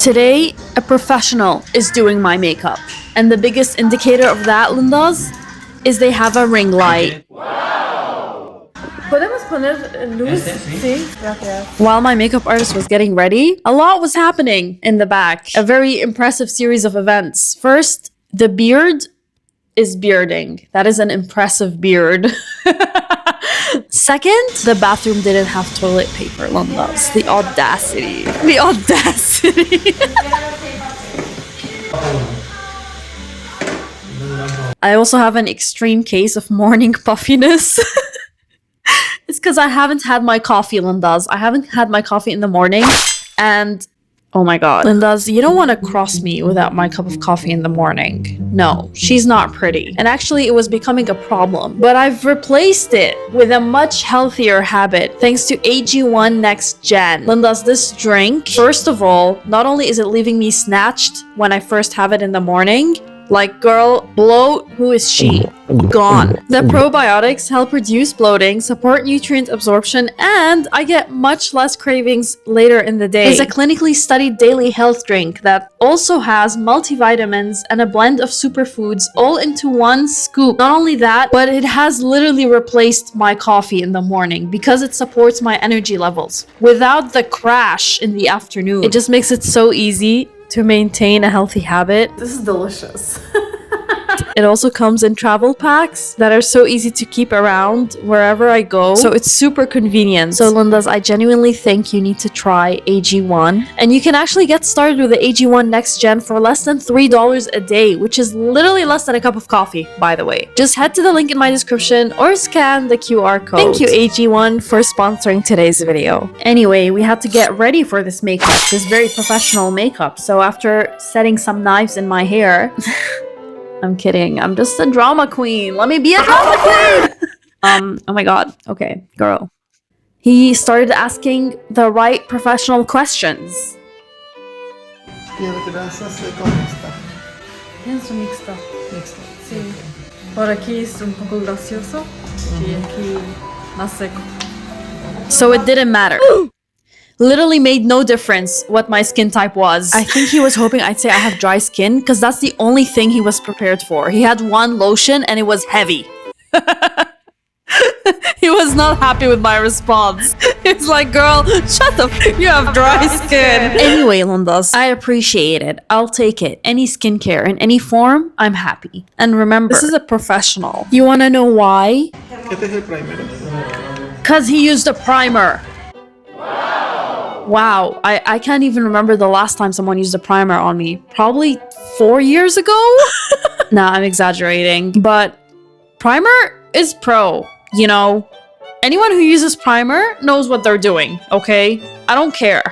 Today, a professional is doing my makeup. And the biggest indicator of that, Lindas, is they have a ring light. ¿Podemos poner luz? Sí, gracias. While my makeup artist was getting ready, a lot was happening in the back. A very impressive series of events. First, the beard is bearding. That is an impressive beard. Second, the bathroom didn't have toilet paper, Lindas. The audacity. The audacity. I also have an extreme case of morning puffiness. It's because I haven't had my coffee, Lindas. I haven't had my coffee in the morning. And, oh my god. Lindas, you don't want to cross me without my cup of coffee in the morning. No, she's not pretty. And actually, it was becoming a problem. But I've replaced it with a much healthier habit thanks to AG1 Next Gen. Lindas, this drink, first of all, not only is it leaving me snatched when I first have it in the morning, like, girl, bloat, who is she? Gone. The probiotics help reduce bloating, support nutrient absorption, and I get much less cravings later in the day. It's a clinically studied daily health drink that also has multivitamins and a blend of superfoods all into one scoop. Not only that, but it has literally replaced my coffee in the morning because it supports my energy levels without the crash in the afternoon. It just makes it so easy to maintain a healthy habit. This is delicious. It also comes in travel packs that are so easy to keep around wherever I go. So it's super convenient. So Lindas, I genuinely think you need to try AG1. And you can actually get started with the AG1 Next Gen for less than $3 a day, which is literally less than a cup of coffee, by the way. Just head to the link in my description or scan the QR code. Thank you, AG1, for sponsoring today's video. Anyway, we had to get ready for this makeup, this very professional makeup. So after setting some knives in my hair... I'm kidding. I'm just a drama queen. Let me be a drama queen! Oh my god. Okay, girl. He started asking the right professional questions. Pienso mixta. Sí. Por aquí es un poco gracioso y aquí más seco. So it didn't matter. Literally made no difference what my skin type was. I think he was hoping I'd say I have dry skin because that's the only thing he was prepared for. He had one lotion and it was heavy. He was not happy with my response. He's like, girl, shut up. You have dry skin. Anyway, Lindas, I appreciate it. I'll take it. Any skincare in any form, I'm happy. And remember, this is a professional. You want to know why? Because he used a primer. Wow, I can't even remember the last time someone used a primer on me. Probably 4 years ago? Nah, I'm exaggerating. But primer is pro, you know? Anyone who uses primer knows what they're doing, okay? I don't care.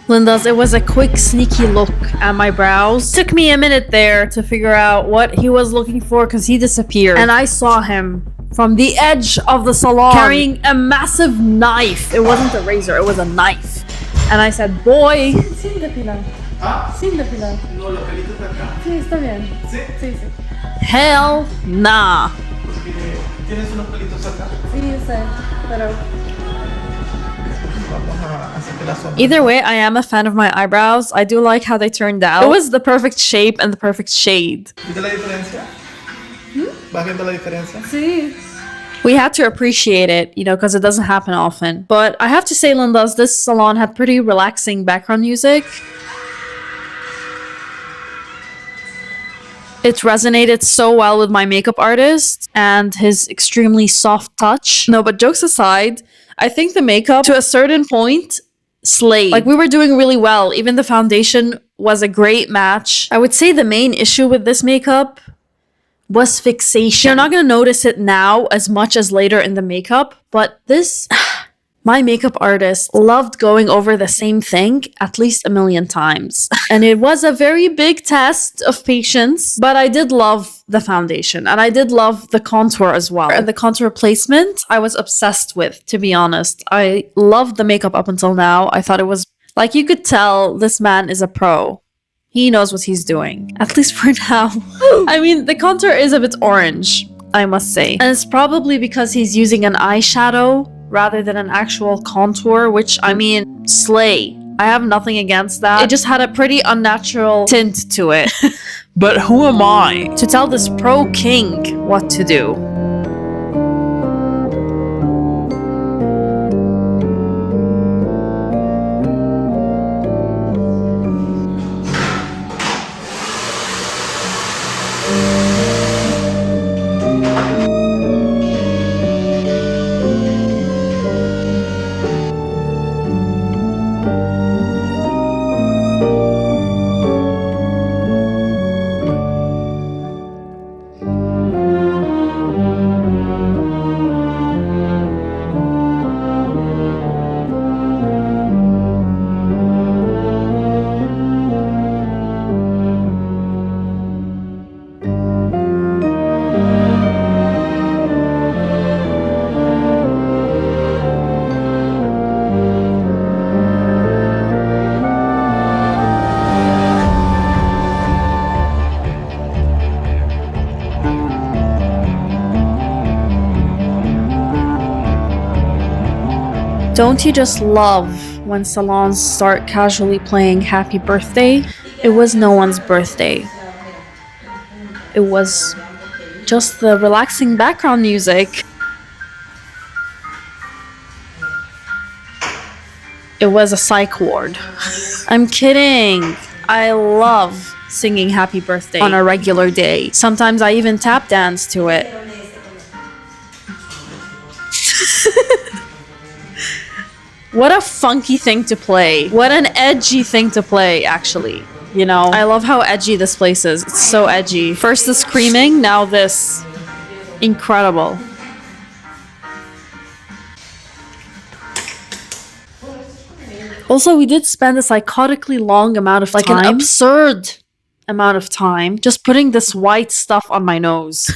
Lindas, it was a quick, sneaky look at my brows. Took me a minute there to figure out what he was looking for because he disappeared. And I saw him from the edge of the salon carrying a massive knife. It wasn't a razor, it was a knife. And I said, boy. Sin depilar. Sin depilar. No, los pelitos de acá. Sí, está bien. ¿Sí? Sí, sí. Hell nah. Porque tienes unos pelitos acá. Sí, yo sé, pero... Vamos a hacerte la sombra. Either way, I am a fan of my eyebrows. I do like how they turned out. It was the perfect shape and the perfect shade. ¿Viste la diferencia? ¿Vas viendo la diferencia? Sí. We had to appreciate it, you know, because it doesn't happen often. But I have to say, Lindas, this salon had pretty relaxing background music. It resonated so well with my makeup artist and his extremely soft touch. No, but jokes aside, I think the makeup, to a certain point, slayed. Like, we were doing really well. Even the foundation was a great match. I would say the main issue with this makeup was fixation. You're not going to notice it now as much as later in the makeup, but this... My makeup artist loved going over the same thing at least 1 million times. And it was a very big test of patience, but I did love the foundation and I did love the contour as well. And the contour placement, I was obsessed with, to be honest. I loved the makeup up until now. I thought it was, like, you could tell this man is a pro. He knows what he's doing, at least for now. I mean, the contour is a bit orange. I must say. And it's probably because he's using an eyeshadow rather than an actual contour, which, I mean, slay. I have nothing against that. It just had a pretty unnatural tint to it. But who am I to tell this pro king what to do? Don't you just love when salons start casually playing Happy Birthday? It was no one's birthday. It was just the relaxing background music. It was a psych ward. I'm kidding. I love singing Happy Birthday on a regular day. Sometimes I even tap dance to it. What a funky thing to play. What an edgy thing to play, actually. You know, I love how edgy this place is. It's so edgy. First the screaming, now this. Incredible. Also, we did spend a psychotically long amount of time, like an absurd amount of time, just putting this white stuff on my nose.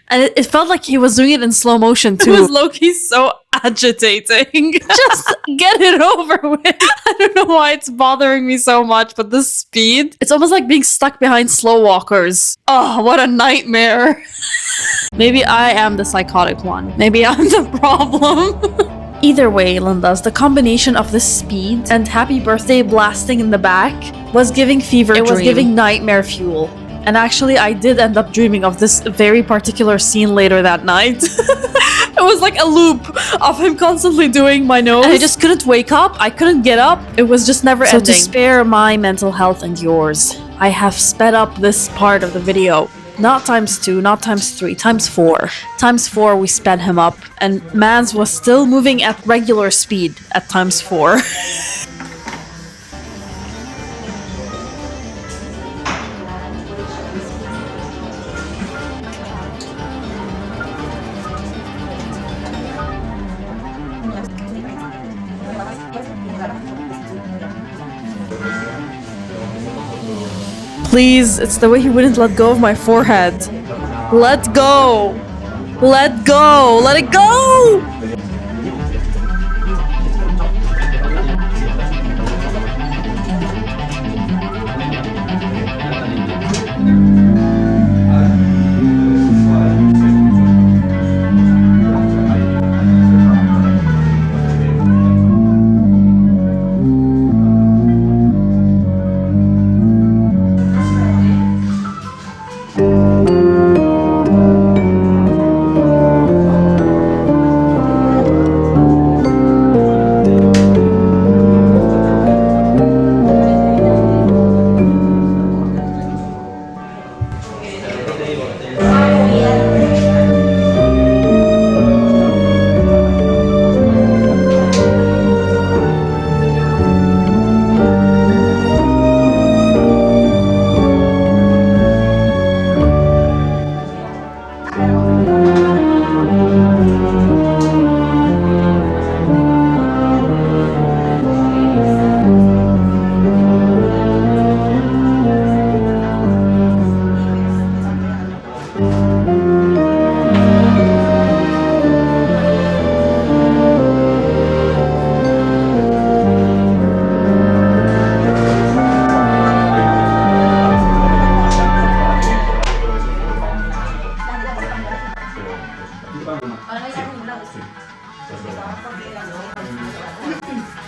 And it felt like he was doing it in slow motion too. It was low-key so agitating. Just get it over with. I don't know why it's bothering me so much, but the speed, it's almost like being stuck behind slow walkers. Oh, what a nightmare. Maybe I am the psychotic one. Maybe I'm the problem. Either way, Lindas, the combination of the speed and Happy Birthday blasting in the back was giving fever dream. It was giving nightmare fuel. And actually, I did end up dreaming of this very particular scene later that night. It was like a loop of him constantly doing my nose. And I just couldn't wake up. I couldn't get up. It was just never ending. So to spare my mental health and yours, I have sped up this part of the video. Not ×2, not ×3, ×4. ×4 we sped him up. And Mans was still moving at regular speed at ×4. Please, it's the way he wouldn't let go of my forehead. Let go! Let go! Let it go!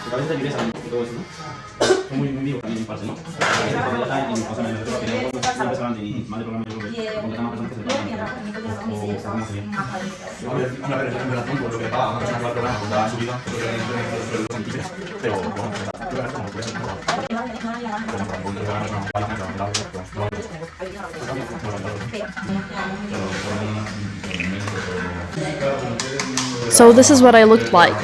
Porque a veces hay grasa y todo eso, ¿no? Son muy vivos también en parte, ¿no? Cuando ya están en, o sea, me refiero a que no empezaban y más de programa yo creo que cuando están más personas que se pagan. O cómo sería. Una relación con lo que paga, una persona que va a la subida, pero So this is what I looked like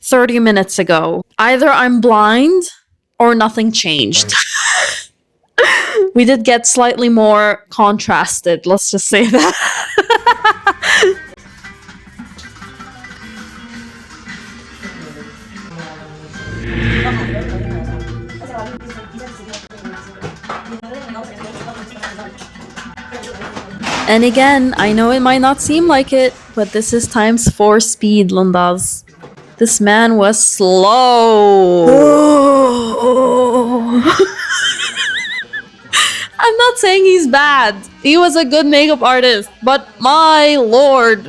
30 minutes ago. Either I'm blind or nothing changed. We did get slightly more contrasted, let's just say that. And again, I know it might not seem like it, but this is times 4 speed, Lundas. This man was slow. I'm not saying he's bad. He was a good makeup artist, but my lord.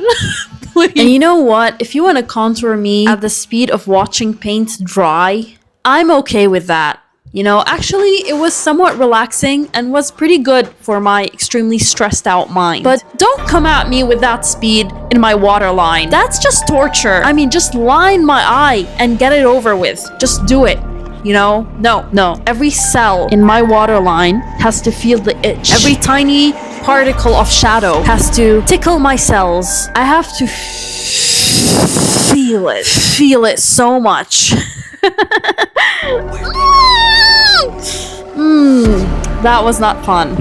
Please. And you know what? If you want to contour me at the speed of watching paint dry, I'm okay with that. You know, actually, it was somewhat relaxing and was pretty good for my extremely stressed out mind. But don't come at me with that speed in my waterline. That's just torture. I mean, just line my eye and get it over with. Just do it. You know? No. Every cell in my waterline has to feel the itch. Every tiny particle of shadow has to tickle my cells. I have to feel it. Feel it so much. That was not fun.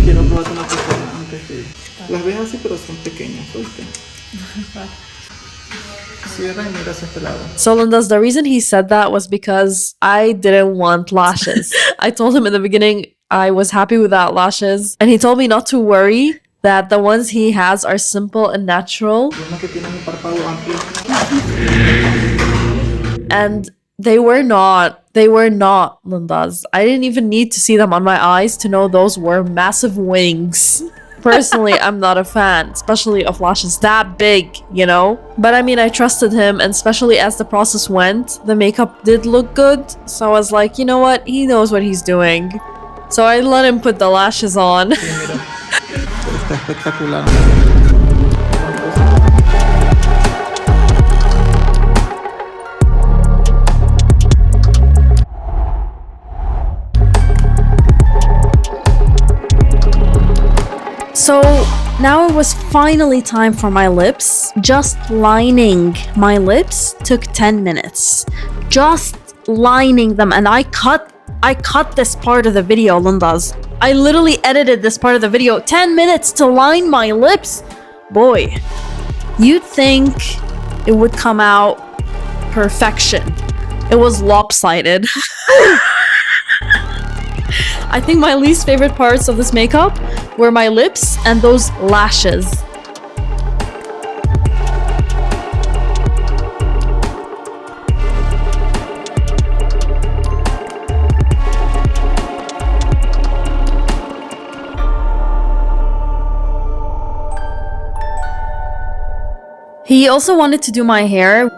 Quiero probar una cosa antes de... Las ves así, pero son pequeñas, ¿oíste? Cierra y mira hacia este lado. So Lindas, the reason he said that was because I didn't want lashes. I told him in the beginning I was happy without lashes, and he told me not to worry, that the ones he has are simple and natural. Una que tiene un párpado amplio. And they were not, Lindas. I didn't even need to see them on my eyes to know those were massive wings. Personally, I'm not a fan, especially of lashes that big, you know? But I mean, I trusted him, and especially as the process went, the makeup did look good. So I was like, you know what? He knows what he's doing. So I let him put the lashes on. Sí, mira. Está espectacular. So now it was finally time for my lips. Just lining my lips took 10 minutes. Just lining them, and I cut this part of the video, Lindas. I literally edited this part of the video. 10 minutes to line my lips? Boy, you'd think it would come out perfection. It was lopsided. I think my least favorite parts of this makeup were my lips and those lashes. He also wanted to do my hair,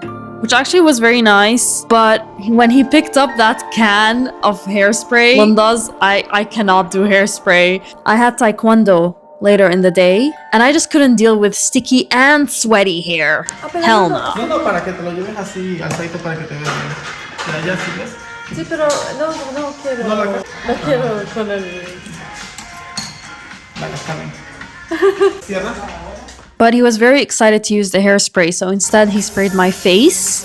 which actually was very nice, but when he picked up that can of hairspray, Linda's, I cannot do hairspray. I had taekwondo later in the day, and I just couldn't deal with sticky and sweaty hair. Hell no. No, no, para que te lo lleves así, alzadito para que te veas bien. Ya, ¿sí ves? Sí, pero no quiero. No la- No quiero con el. Vale, está bien. Cierras. But he was very excited to use the hairspray, so instead he sprayed my face.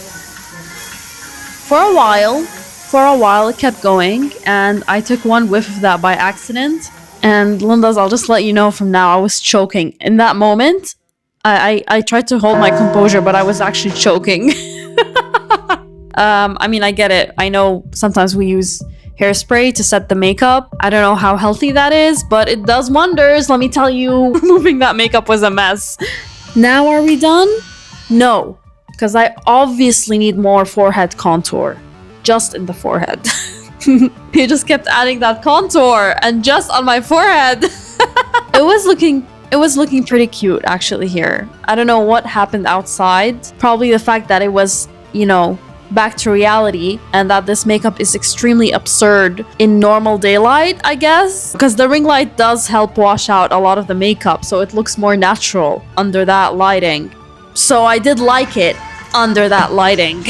For a while it kept going, and I took one whiff of that by accident. And Linda's, I'll just let you know from now, I was choking. In that moment, I tried to hold my composure, but I was actually choking. I mean, I get it. I know sometimes we use hairspray to set the makeup. I don't know how healthy that is, but it does wonders. Let me tell you, removing that makeup was a mess. Now are we done? No, because I obviously need more forehead contour. Just in the forehead. He just kept adding that contour and just on my forehead. It was looking pretty cute actually here. I don't know what happened outside. Probably the fact that it was, you know, back to reality and that this makeup is extremely absurd in normal daylight, I guess, because the ring light does help wash out a lot of the makeup, so it looks more natural under that lighting. So I did like it under that lighting.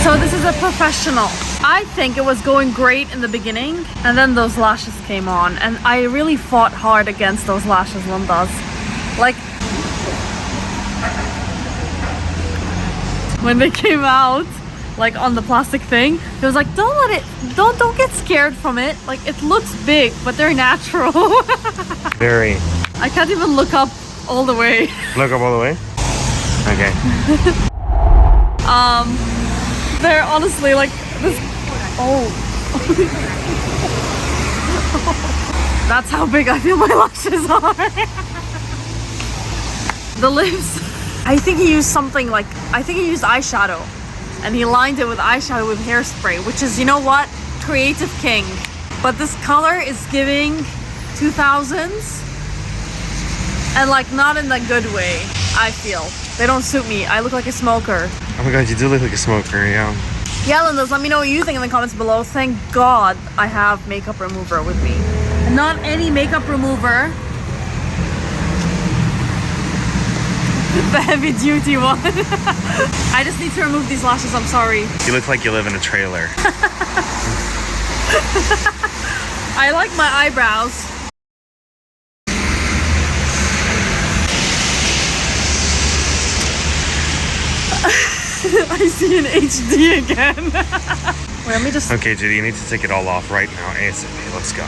So this is a professional. I think it was going great in the beginning, and then those lashes came on, and I really fought hard against those lashes, Linda's. Like, when they came out, like on the plastic thing, it was like, don't get scared from it. Like, it looks big, but they're natural. Very. I can't even look up all the way. Look up all the way? Okay. They're honestly like this. Oh. That's how big I feel my lashes are. The lips. I think he used something like, I think he used eyeshadow. And he lined it with eyeshadow with hairspray, which is, you know what? Creative king. But this color is giving 2000s. And like not in the good way, I feel. They don't suit me. I look like a smoker. Oh my god, you do look like a smoker, yeah. Yeah, Lindas, let me know what you think in the comments below. Thank God I have makeup remover with me. Not any makeup remover. The heavy duty one. I just need to remove these lashes, I'm sorry. You look like you live in a trailer. I like my eyebrows. I see in HD again. Wait, let me just... Okay, Judy, you need to take it all off right now. ASAP, let's go.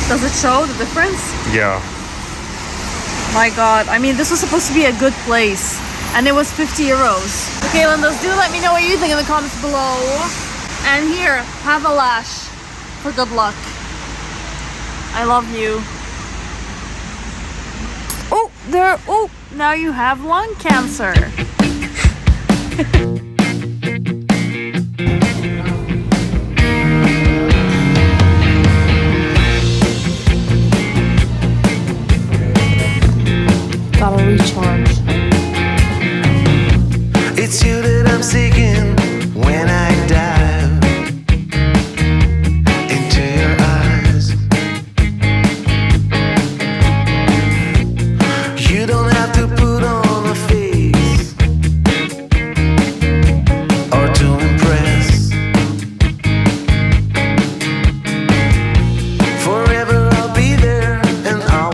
Does it show the difference? Yeah. My god, I mean, this was supposed to be a good place, and it was 50 euros. Okay, Lindas, do let me know what you think in the comments below. And here, have a lash for good luck. I love you. Oh, there, oh. Now you have lung cancer.